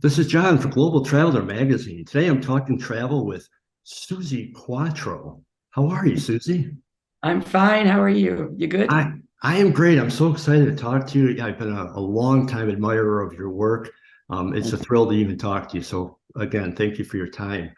This is John for Global Traveler Magazine. Today I'm talking travel with Suzi Quatro. How are you, Suzi? I'm fine. How are you? You good? I am great. I'm so excited to talk to you. I've been a long time admirer of your work. It's a thrill to even talk to you. So again, thank you for your time.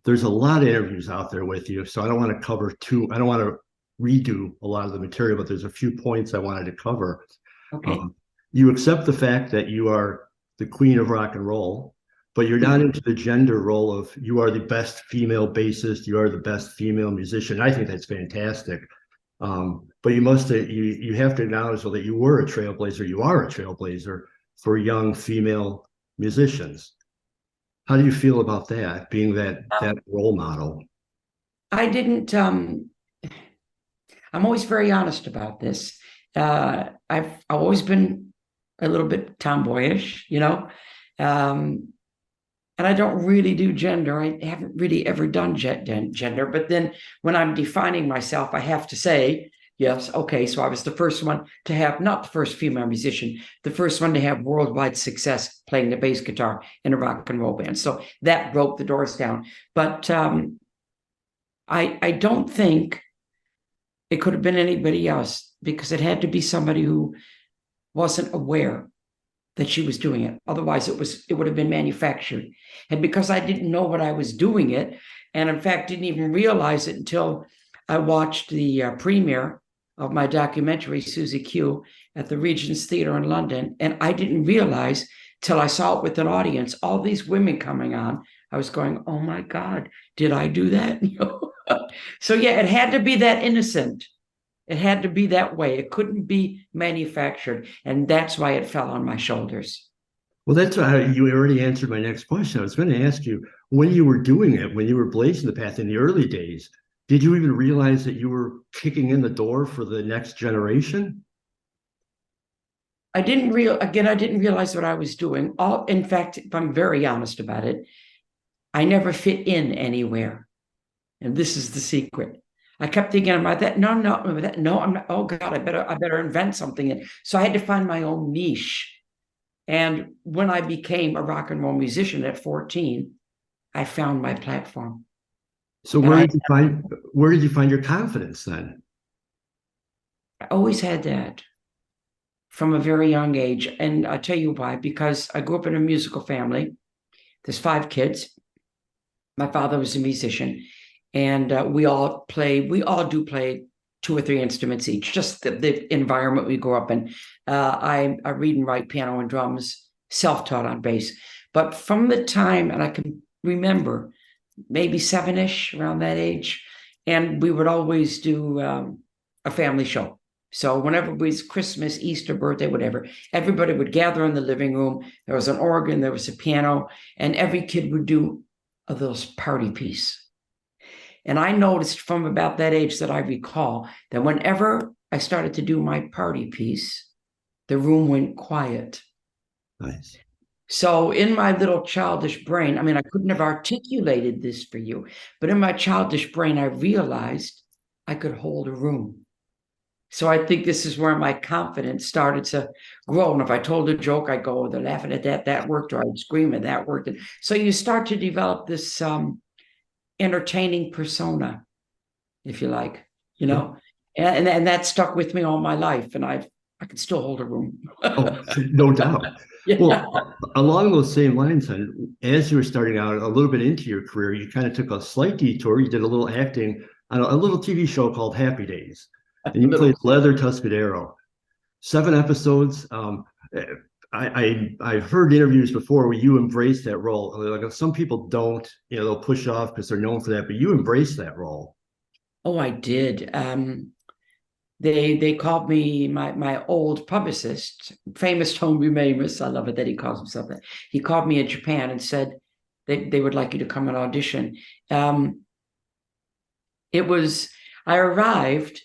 There's a lot of interviews out there with you, so I don't want to cover two. I don't want to redo a lot of the material, but there's a few points I wanted to cover. Okay. Um, you accept the fact that you are the queen of rock and roll, but you're not into the gender role of you are the best female bassist, you are the best female musician. I think that's fantastic. But you have to acknowledge though, that you were a trailblazer. You are a trailblazer for young female musicians. How do you feel about that, being that role model? I didn't, I'm always very honest about this. I've always been a little bit tomboyish, and I don't really do gender. I haven't really ever done gender. But then when I'm defining myself, I have to say, yes, okay, so I was the first one to have, not the first female musician, the first one to have worldwide success playing the bass guitar in a rock and roll band. So that broke the doors down. But I don't think it could have been anybody else because it had to be somebody who wasn't aware that she was doing it. Otherwise, it would have been manufactured. And because I didn't know what I was doing it, and in fact didn't even realize it until I watched the premiere of my documentary Suzi Q at the Regent's Theatre in London, and I didn't realize till I saw it with an audience, all these women coming on. I was going, "Oh my God, did I do that?" So yeah, it had to be that innocent. It had to be that way. It couldn't be manufactured. And that's why it fell on my shoulders. Well, that's why you already answered my next question. I was going to ask you when you were doing it, when you were blazing the path in the early days, did you even realize that you were kicking in the door for the next generation? I didn't realize what I was doing. In fact, if I'm very honest about it, I never fit in anywhere. And this is the secret. I kept thinking about that. No, no, that, no, I'm not. Oh God, I better invent something. And so I had to find my own niche. And when I became a rock and roll musician at 14, I found my platform. So And where did you find your confidence then? I always had that from a very young age. And I'll tell you why, because I grew up in a musical family. There's five kids. My father was a musician, and we all do play two or three instruments each, just the environment we grew up in. I read and write piano and drums, self-taught on bass. But from the time, and I can remember maybe seven-ish around that age, and we would always do a family show. So whenever it was Christmas, Easter, birthday, whatever, everybody would gather in the living room. There was an organ, there was a piano, and every kid would do a little party piece. And I noticed from about that age that I recall that whenever I started to do my party piece, the room went quiet. Nice. So in my little childish brain, I mean, I couldn't have articulated this for you, but in my childish brain, I realized I could hold a room. So I think this is where my confidence started to grow. And if I told a joke, I'd go, oh, they're laughing at that, that worked, or I'd scream and that worked. And so you start to develop this entertaining persona, if you like, you know, and that stuck with me all my life. And I could still hold a room. Oh, no doubt. Yeah. Well, along those same lines, then, as you were starting out a little bit into your career, you kind of took a slight detour. You did a little acting on a little TV show called Happy Days, and you played Little. Leather Tuscadero. 7 episodes. I've heard interviews before where you embrace that role. Like some people don't, they'll push off because they're known for that, but you embrace that role. Oh, I did. They called me my old publicist, famous Tony Mamus. I love it that he calls himself that. He called me in Japan and said they would like you to come and audition. Um, it was I arrived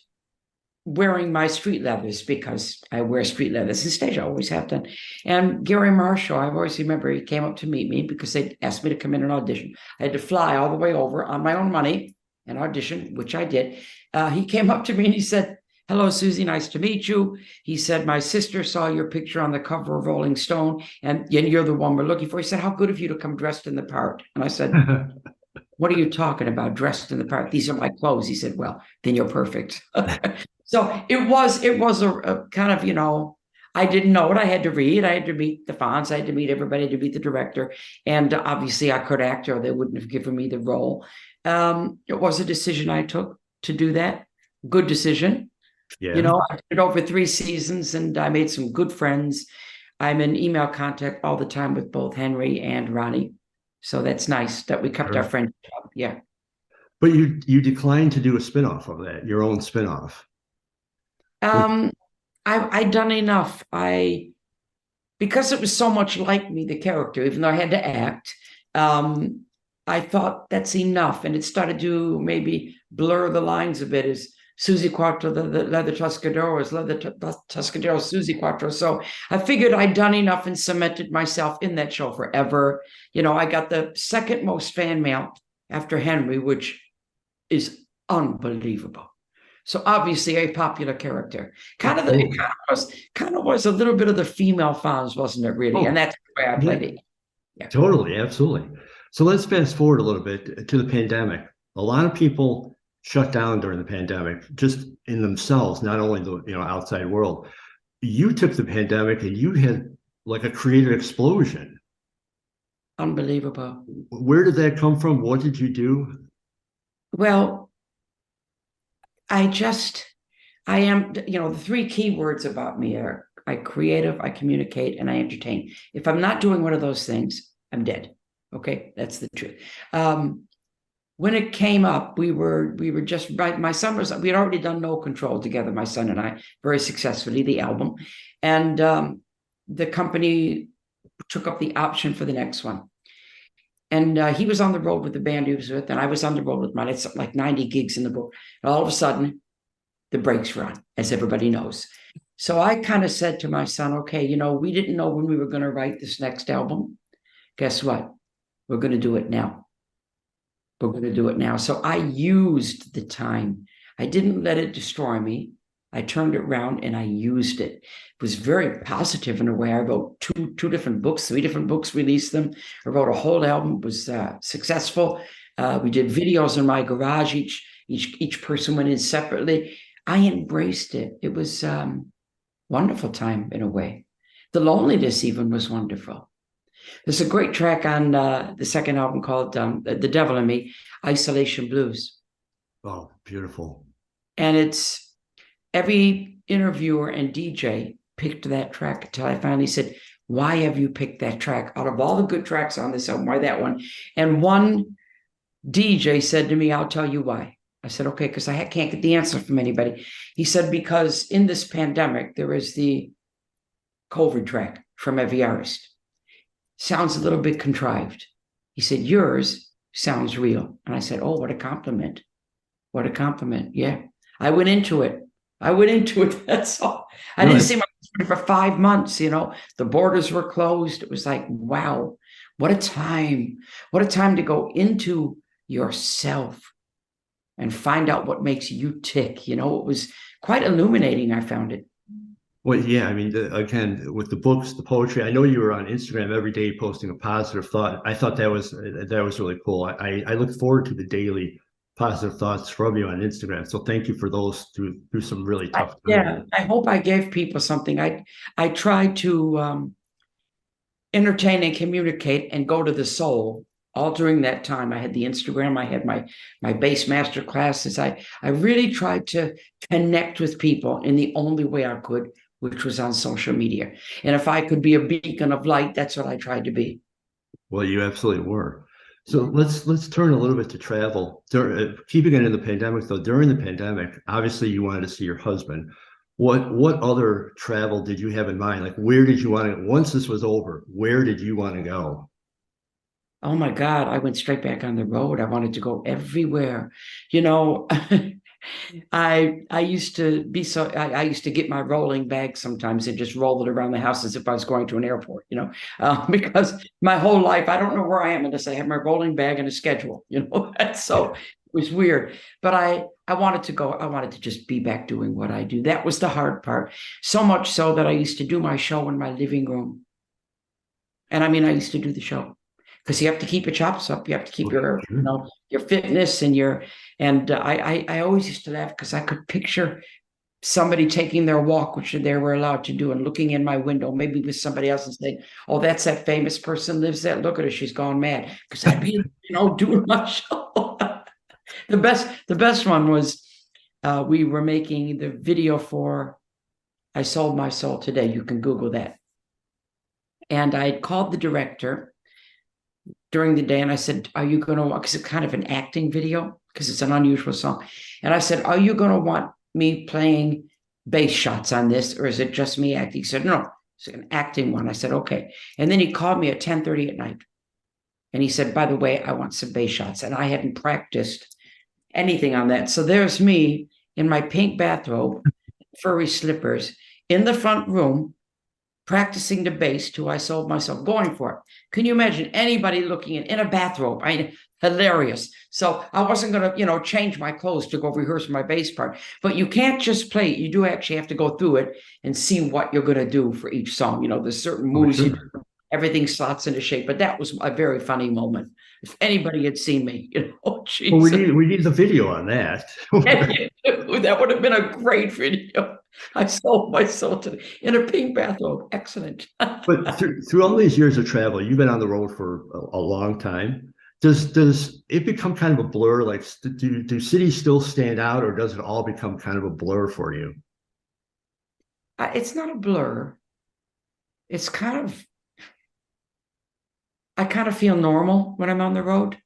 wearing my street leathers because I wear street leathers on stage. I always have done. And Gary Marshall, I always remember he came up to meet me because they asked me to come in and audition. I had to fly all the way over on my own money and audition, which I did. He came up to me and he said, hello, Susie, nice to meet you. He said, my sister saw your picture on the cover of Rolling Stone, and you're the one we're looking for. He said, how good of you to come dressed in the part. And I said, what are you talking about, dressed in the part? These are my clothes. He said, well, then you're perfect. So it was a kind of, I didn't know what I had to read. I had to meet the fonts. I had to meet everybody, to meet the director. And obviously I could act or they wouldn't have given me the role. It was a decision I took to do that. Good decision. Yeah. I did it over 3 seasons and I made some good friends. I'm in email contact all the time with both Henry and Ronnie. So that's nice that we kept our Sure. friendship up. Yeah. But you declined to do a spinoff of that, your own spinoff. Which, Um, I'd done enough. Because it was so much like me, the character, even though I had to act, um, I thought that's enough. And it started to maybe blur the lines a bit as Suzi Quatro, the leather Tuscaderos, Tuscadero, Suzi Quatro. So I figured I'd done enough and cemented myself in that show forever. I got the second most fan mail after Henry, which is unbelievable. So obviously a popular character. oh, Kind of was a little bit of the female fans, wasn't it, really? And oh, that's the way I yeah, played it. Yeah. totally, absolutely. So let's fast forward a little bit to the pandemic. A lot of people shut down during the pandemic, just in themselves, not only the outside world. You took the pandemic and you had like a creative explosion. Unbelievable. Where did that come from? What did you do? Well, I am, the three key words about me are I creative, I communicate, and I entertain. If I'm not doing one of those things, I'm dead. Okay, that's the truth. When it came up, we were just right. My son was, we had already done No Control together, my son and I, very successfully, the album. And the company took up the option for the next one. And he was on the road with the band he was with, and I was on the road with mine. It's something like 90 gigs in the book. And all of a sudden, the brakes were on, as everybody knows. So I kind of said to my son, okay, we didn't know when we were going to write this next album. Guess what? We're going to do it now. We're going to do it now. So I used the time. I didn't let it destroy me. I turned it around and I used it. It was very positive in a way. I wrote two different books, 3 different books, released them. I wrote a whole album. It was successful. We did videos in my garage. Each person went in separately. I embraced it. It was wonderful time in a way. The loneliness even was wonderful. There's a great track on the second album called The Devil in Me, Isolation Blues. Oh, beautiful. And it's every interviewer and DJ picked that track until I finally said, why have you picked that track? Out of all the good tracks on this album, why that one? And one DJ said to me, I'll tell you why. I said, okay, because I can't get the answer from anybody. He said, because in this pandemic, there is the COVID track from every artist. Sounds a little bit contrived. He said, yours sounds real. And I said, oh, what a compliment. What a compliment. Yeah. I went into it. That's all. I didn't see my husband for 5 months, The borders were closed. It was like, wow, what a time. What a time to go into yourself and find out what makes you tick. It was quite illuminating. I found it. Well, yeah, I mean, again, with the books, the poetry, I know you were on Instagram every day posting a positive thought. I thought that was really cool. I look forward to the daily positive thoughts from you on Instagram. So thank you for those through some really tough times. Yeah, I hope I gave people something. I try to entertain and communicate and go to the soul. All during that time, I had the Instagram, I had my bass master classes. I really tried to connect with people in the only way I could, which was on social media. And if I could be a beacon of light, that's what I tried to be. Well, you absolutely were. So let's turn a little bit to travel. Keeping it in the pandemic, though, during the pandemic, obviously you wanted to see your husband. What other travel did you have in mind? Like, where did you want to, once this was over, where did you want to go? Oh my God, I went straight back on the road. I wanted to go everywhere. I used to be I used to get my rolling bag sometimes and just roll it around the house as if I was going to an airport, because my whole life, I don't know where I am unless I have my rolling bag and a schedule, and so was weird, but I wanted to go. I wanted to just be back doing what I do. That was the hard part. So much so that I used to do my show in my living room. And I mean, I used to do the show because you have to keep your chops up. You have to keep your, your fitness and I always used to laugh because I could picture somebody taking their walk, which they were allowed to do, and looking in my window, maybe with somebody else, and saying, "Oh, that's that famous person lives there. Look at her, she's gone mad." Because I'd be, doing my show. The best one was we were making the video for "I Sold My Soul Today." You can Google that. And I called the director during the day, and I said, "Are you going to?" Because it's kind of an acting video, because it's an unusual song. And I said, "Are you going to want me playing bass shots on this, or is it just me acting?" He said, "No, it's an acting one." I said, "Okay." And then he called me at 10:30 at night. And he said, "By the way, I want some bass shots." And I hadn't practiced anything on that. So there's me in my pink bathrobe, furry slippers, in the front room, practicing the bass to "I Sold Myself," going for it. Can you imagine anybody looking in a bathrobe? Hilarious. So I wasn't going to, change my clothes to go rehearse my bass part. But you can't just play it. You do actually have to go through it and see what you're going to do for each song. There's certain moves you do. Everything slots into shape. But that was a very funny moment. If anybody had seen me, geez. Well, we need the video on that. That would have been a great video. I sold myself in a pink bathrobe. Excellent. But through all these years of travel, you've been on the road for a long time. Does it become kind of a blur? Like, do cities still stand out, or does it all become kind of a blur for you? It's not a blur. It's I kind of feel normal when I'm on the road.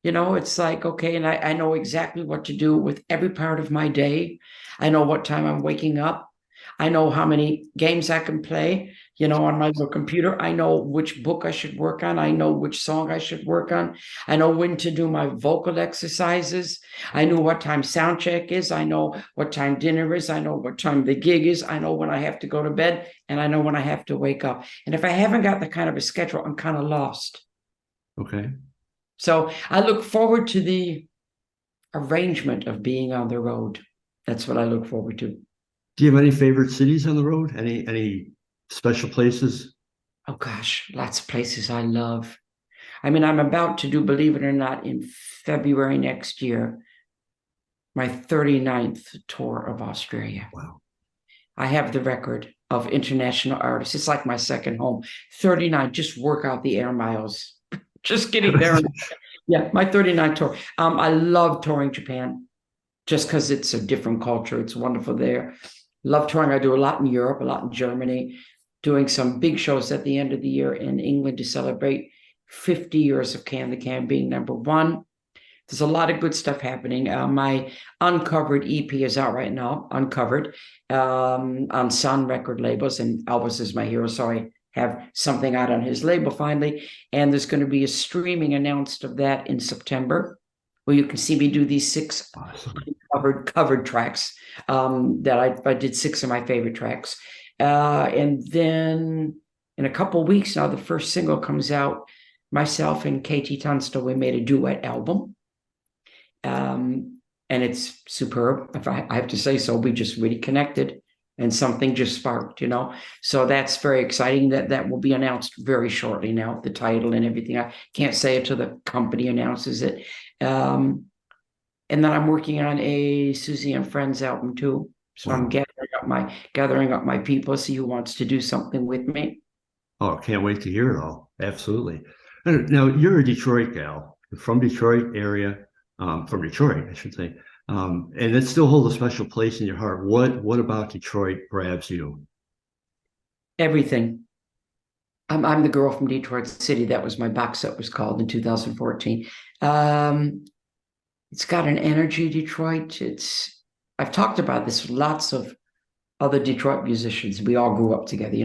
It's like, okay, and I know exactly what to do with every part of my day. I know what time I'm waking up. I know how many games I can play, on my little computer. I know which book I should work on. I know which song I should work on. I know when to do my vocal exercises. I know what time sound check is. I know what time dinner is. I know what time the gig is. I know when I have to go to bed, and I know when I have to wake up. And if I haven't got the kind of a schedule, I'm kind of lost. Okay. So I look forward to the arrangement of being on the road. That's what I look forward to. Do you have any favorite cities on the road? Any special places? Oh gosh, lots of places I love. I mean, I'm about to do, believe it or not, in February next year, my 39th tour of Australia. Wow. I have the record of international artists. It's like my second home. 39, just work out the air miles. Just getting there. Yeah, my 39 tour. I love touring Japan just because it's a different culture. It's wonderful there. Love touring. I do a lot in Europe, a lot in Germany, doing some big shows at the end of the year in England to celebrate 50 years of Can the Can being number one. There's a lot of good stuff happening. My Uncovered EP is out right now, Uncovered, on Sun record labels, and Elvis is my hero, so I have something out on his label finally. And there's going to be a streaming announced of that in September, where you can see me do these 6 covered tracks that I did 6 of my favorite tracks. And then in a couple of weeks now, the first single comes out. Myself and KT Tunstall, we made a duet album. And it's superb, if I have to say so. We just really connected, and something just sparked, So that's very exciting. That will be announced very shortly now, the title and everything. I can't say it till the company announces it. And then I'm working on a Suzi and Friends album too. So wow. I'm gathering up my people, see who wants to do something with me. Oh, can't wait to hear it all. Absolutely. Now, you're a Detroit gal, from Detroit area, from Detroit, I should say. And it still holds a special place in your heart. What about Detroit grabs you? Everything. I'm the girl from Detroit City. That was my box set was called in 2014. It's got an energy, Detroit. I've talked about this with lots of other Detroit musicians. We all grew up together,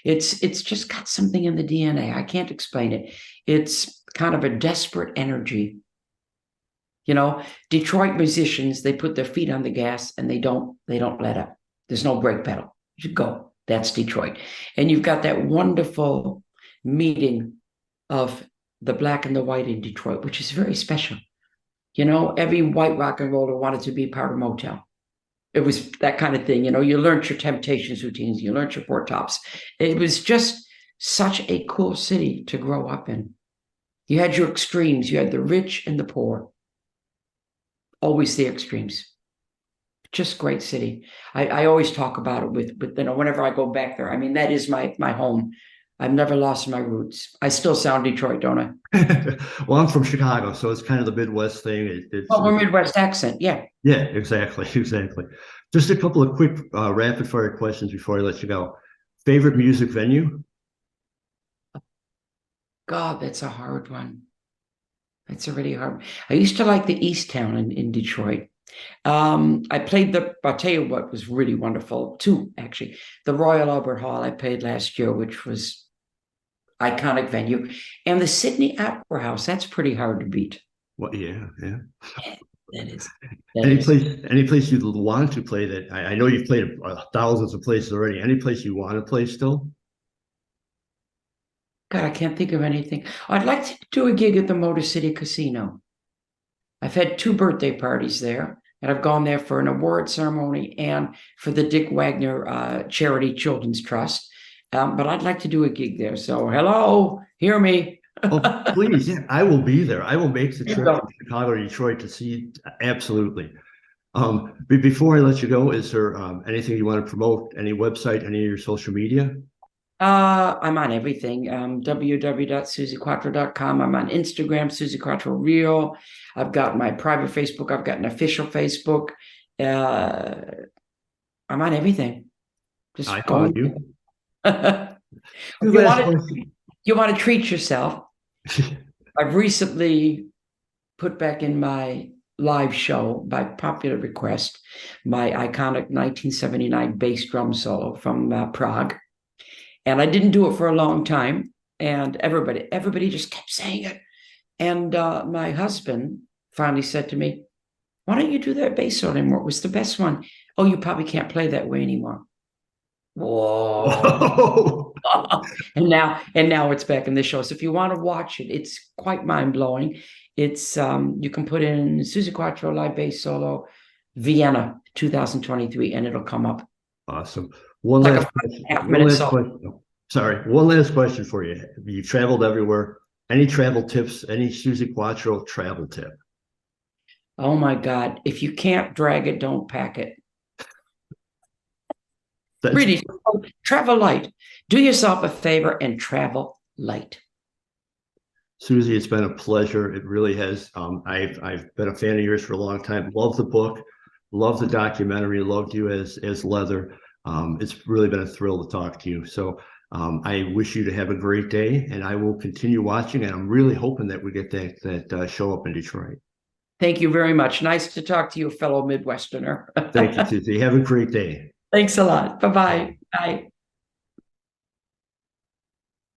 It's just got something in the DNA. I can't explain it. It's kind of a desperate energy. Detroit musicians, they put their feet on the gas and they don't let up. There's no brake pedal. You go. That's Detroit. And you've got that wonderful meeting of the black and the white in Detroit, which is very special. Every white rock and roller wanted to be part of Motown. It was that kind of thing. You learned your Temptations routines, you learned your Four Tops. It was just such a cool city to grow up in. You had your extremes. You had the rich and the poor. Always the extremes. Just great city. I always talk about it with whenever I go back there. I mean, that is my home. I've never lost my roots. I still sound Detroit, don't I? Well, I'm from Chicago, so it's kind of the Midwest thing. Oh, we're Midwest accent. Yeah. Yeah, exactly, exactly. Just a couple of quick rapid fire questions before I let you go. Favorite music venue? God, that's a hard one. That's a really hard. I used to like the East Town in Detroit. I'll tell you what was really wonderful, too, actually. The Royal Albert Hall I played last year, which was iconic venue. And the Sydney Opera House, that's pretty hard to beat. Well, yeah, yeah. That is. Any place you'd want to play that? I know you've played thousands of places already. Any place you want to play still? God, I can't think of anything. I'd like to do a gig at the Motor City Casino. I've had 2 birthday parties there, and I've gone there for an award ceremony and for the Dick Wagner Charity Children's Trust. But I'd like to do a gig there. So, hello, hear me. Oh, please, yeah, I will be there. I will make the trip from Chicago to Detroit to see. Absolutely. Before I let you go, is there anything you want to promote? Any website? Any of your social media? I'm on everything. www.suziquatro.com. I'm on Instagram, Suzi Quatro Real. I've got my private Facebook. I've got an official Facebook. I'm on everything. Just I go. found you. You want to treat yourself. I've recently put back in my live show by popular request my iconic 1979 bass drum solo from Prague. And I didn't do it for a long time. And everybody just kept saying it. And my husband finally said to me, why don't you do that bass solo anymore? It was the best one. Oh, you probably can't play that way anymore. Whoa. and now it's back in the show. So if you want to watch it, it's quite mind-blowing. It's you can put in Suzi Quatro live bass solo Vienna 2023 and it'll come up. Awesome. One last question. Sorry, one last question for you. You traveled everywhere. Any travel tips? Any Suzi Quatro travel tip? Oh my God. If you can't drag it, don't pack it. Really, travel light. Do yourself a favor and travel light. Suzi, it's been a pleasure. It really has. I've been a fan of yours for a long time. Love the book, love the documentary, loved you as Leather. It's really been a thrill to talk to you. So I wish you to have a great day, and I will continue watching. And I'm really hoping that we get that show up in Detroit. Thank you very much. Nice to talk to you, fellow Midwesterner. Thank you, Suzi. Have a great day. Thanks a lot. Bye-bye. Bye.